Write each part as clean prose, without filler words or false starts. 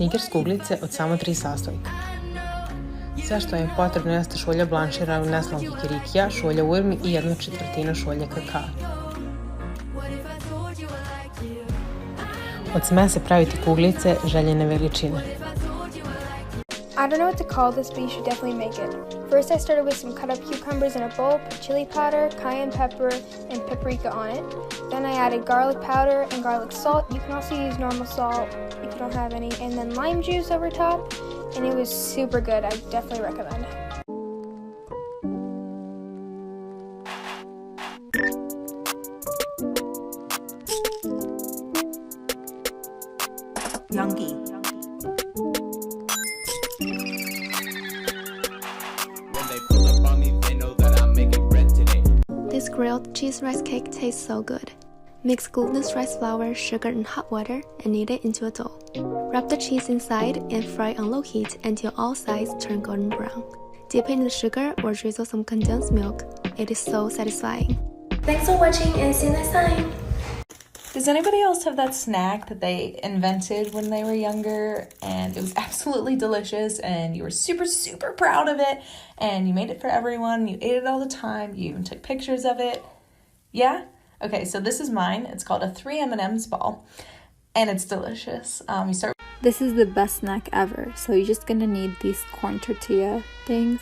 Snickers kuglice od samo 3 sastojka. Sve što je potrebno jeste šolja blanšira u neslanom kikirikija, šolja urmi i 1/4 šolje kakao. Od smese pravite kuglice željene veličine. I don't know what to call this, but you should definitely make it. First, I started with some cut up cucumbers in a bowl, put chili powder, cayenne pepper, and paprika on it. Then I added garlic powder and garlic salt. You can also use normal salt if you don't have any. And then lime juice over top, and it was super good. I definitely recommend it. Youngie. This grilled cheese rice cake tastes so good. Mix glutinous rice flour, sugar, and hot water and knead it into a dough. Wrap the cheese inside and fry on low heat until all sides turn golden brown. Dip it in the sugar or drizzle some condensed milk. It is so satisfying. Thanks for watching and see you next time! Does anybody else have that snack that they invented when they were younger and it was absolutely delicious and you were super, super proud of it and you made it for everyone, you ate it all the time, you even took pictures of it? Yeah? Okay, so this is mine. It's called a 3 M&M's ball and it's delicious. This is the best snack ever. So you're just gonna need these corn tortilla things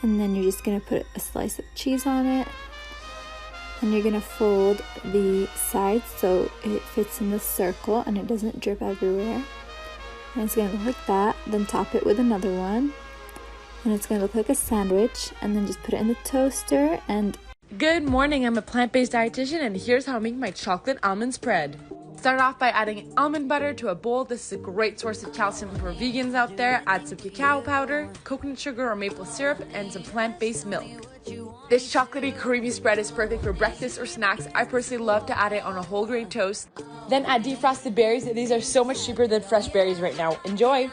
and then you're just gonna put a slice of cheese on it. And you're gonna fold the sides so it fits in the circle and it doesn't drip everywhere. And it's gonna look like that. Then top it with another one. And it's gonna look like a sandwich. And then just put it in the toaster and... Good morning, I'm a plant-based dietitian and here's how I make my chocolate almond spread. Start off by adding almond butter to a bowl. This is a great source of calcium for vegans out there. Add some cacao powder, coconut sugar or maple syrup, and some plant-based milk. This chocolatey creamy spread is perfect for breakfast or snacks. I personally love to add it on a whole grain toast. Then add defrosted berries. These are so much cheaper than fresh berries right now. Enjoy!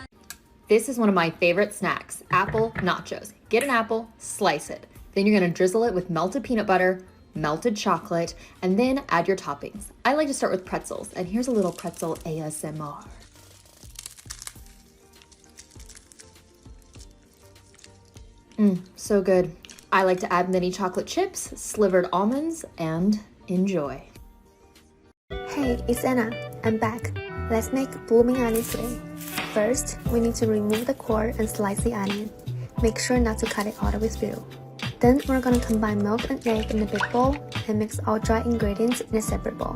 This is one of my favorite snacks, apple nachos. Get an apple, slice it. Then you're gonna drizzle it with melted peanut butter, melted chocolate, and then add your toppings. I like to start with pretzels, and here's a little pretzel ASMR. So good. I like to add mini chocolate chips, slivered almonds, and enjoy. Hey, it's Anna. I'm back. Let's make blooming onion today. First, we need to remove the core and slice the onion. Make sure not to cut it all the way through. Then we're gonna combine milk and egg in a big bowl and mix all dry ingredients in a separate bowl.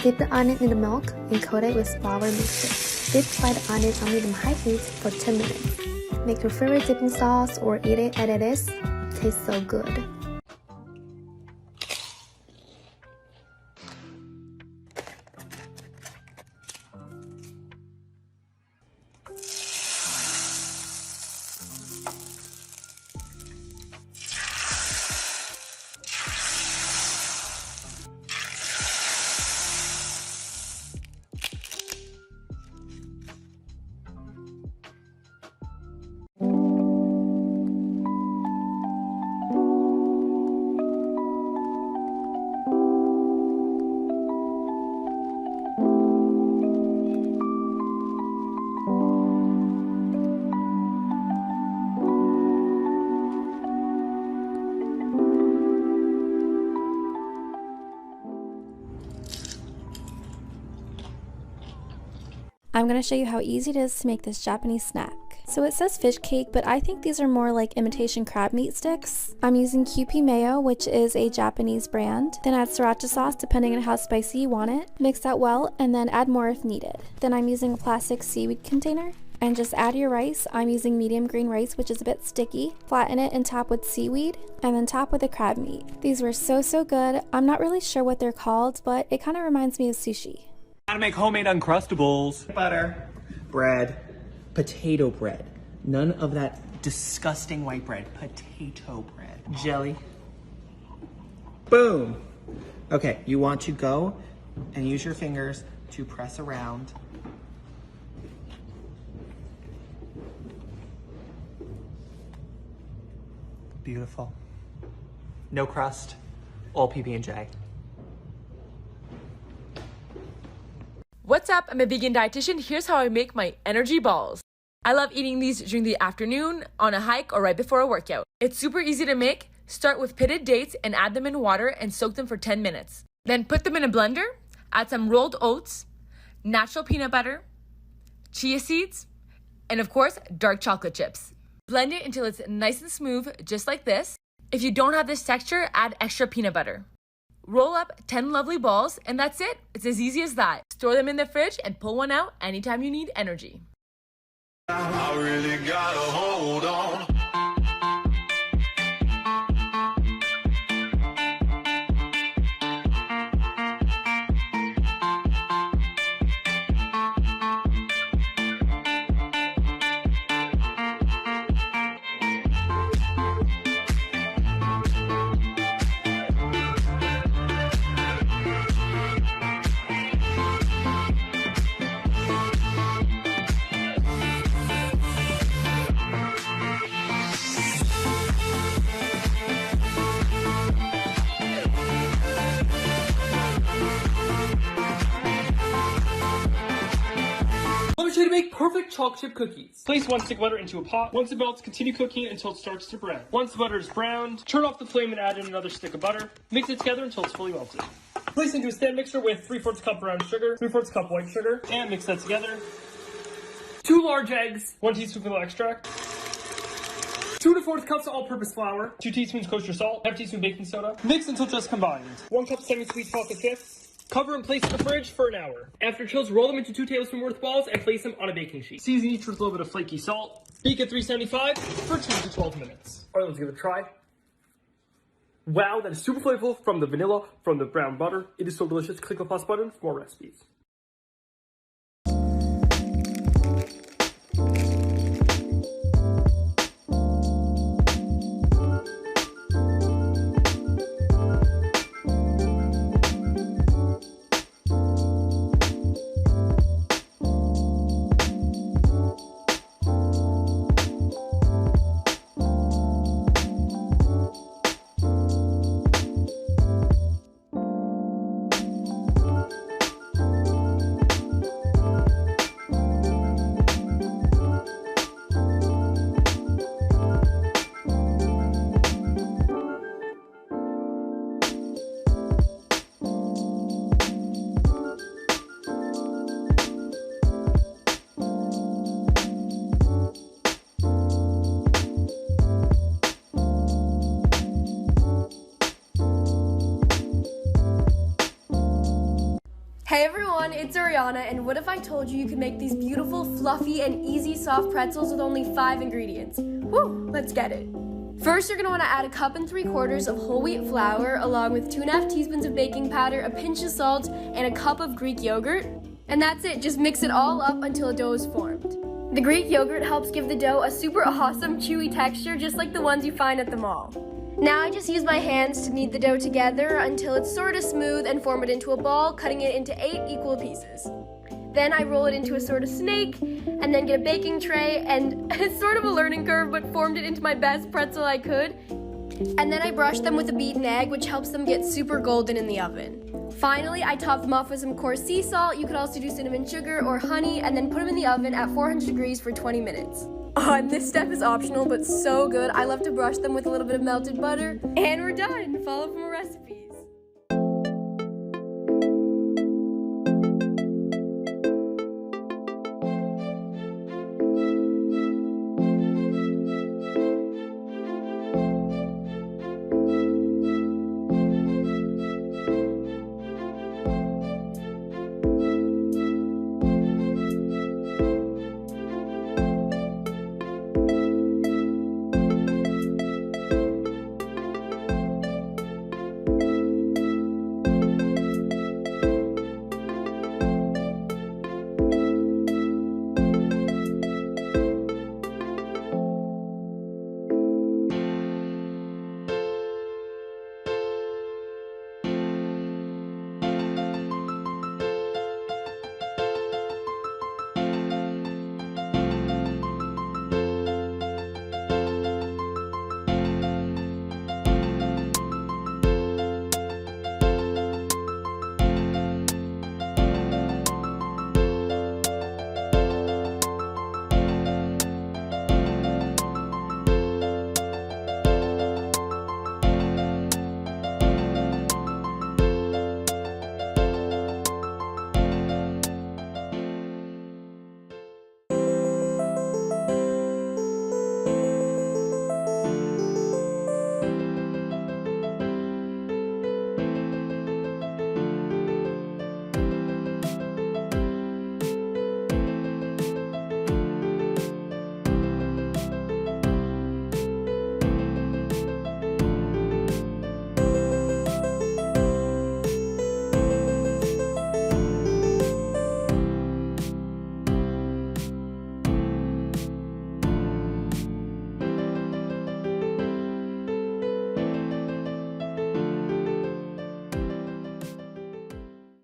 Dip the onion in the milk and coat it with flour mixture. Dip fry the onion on medium-high heat for 10 minutes. Make your favorite dipping sauce or eat it as it is. Tastes so good. I'm going to show you how easy it is to make this Japanese snack. So it says fish cake, but I think these are more like imitation crab meat sticks. I'm using Kewpie Mayo, which is a Japanese brand. Then add sriracha sauce depending on how spicy you want it. Mix that well and then add more if needed. Then I'm using a plastic seaweed container. And just add your rice. I'm using medium green rice, which is a bit sticky. Flatten it and top with seaweed, and then top with the crab meat. These were so good. I'm not really sure what they're called, but it kind of reminds me of sushi. How to make homemade Uncrustables. Butter, bread, potato bread. None of that disgusting white bread. Potato bread. Jelly. Boom. Okay, you want to go and use your fingers to press around. Beautiful. No crust, all PB&J. What's up? I'm a vegan dietitian. Here's how I make my energy balls. I love eating these during the afternoon, on a hike, or right before a workout. It's super easy to make. Start with pitted dates and add them in water and soak them for 10 minutes. Then put them in a blender, add some rolled oats, natural peanut butter, chia seeds, and of course, dark chocolate chips. Blend it until it's nice and smooth, just like this. If you don't have this texture, add extra peanut butter. Roll up 10 lovely balls, and that's it. It's as easy as that. Store them in the fridge and pull one out anytime you need energy. I really gotta hold on. Let me show you to make perfect chocolate chip cookies. Place 1 stick of butter into a pot. Once it melts, continue cooking it until it starts to brown. Once the butter is browned, turn off the flame and add in another stick of butter. Mix it together until it's fully melted. Place into a stand mixer with 3/4 cup brown sugar, 3/4 cup white sugar, and mix that together. 2 large eggs, 1 teaspoon vanilla extract, 2 1/4 cups of all-purpose flour, 2 teaspoons kosher salt, 1/2 teaspoon baking soda. Mix until just combined. 1 cup semi-sweet chocolate chips. Cover and place in the fridge for an hour. After chills, roll them into 2 tablespoon worth balls and place them on a baking sheet. Season each with a little bit of flaky salt. Bake at 375 for 10 to 12 minutes. All right, let's give it a try. Wow, that is super flavorful from the vanilla, from the brown butter. It is so delicious. Click the plus button for more recipes. Hey everyone, it's Ariana, and what if I told you could make these beautiful, fluffy, and easy soft pretzels with only 5 ingredients? Woo, let's get it. First, you're gonna wanna add 1 3/4 cups of whole wheat flour, along with 2 1/2 teaspoons of baking powder, a pinch of salt, and a cup of Greek yogurt. And that's it, just mix it all up until a dough is formed. The Greek yogurt helps give the dough a super awesome, chewy texture, just like the ones you find at the mall. Now I just use my hands to knead the dough together until it's sort of smooth and form it into a ball, cutting it into 8 equal pieces. Then I roll it into a sort of snake, and then get a baking tray, and it's sort of a learning curve, but formed it into my best pretzel I could. And then I brush them with a beaten egg, which helps them get super golden in the oven. Finally, I top them off with some coarse sea salt. You could also do cinnamon sugar or honey, and then put them in the oven at 400 degrees for 20 minutes. Oh, and this step is optional, but so good. I love to brush them with a little bit of melted butter. And we're done. Follow for more recipes.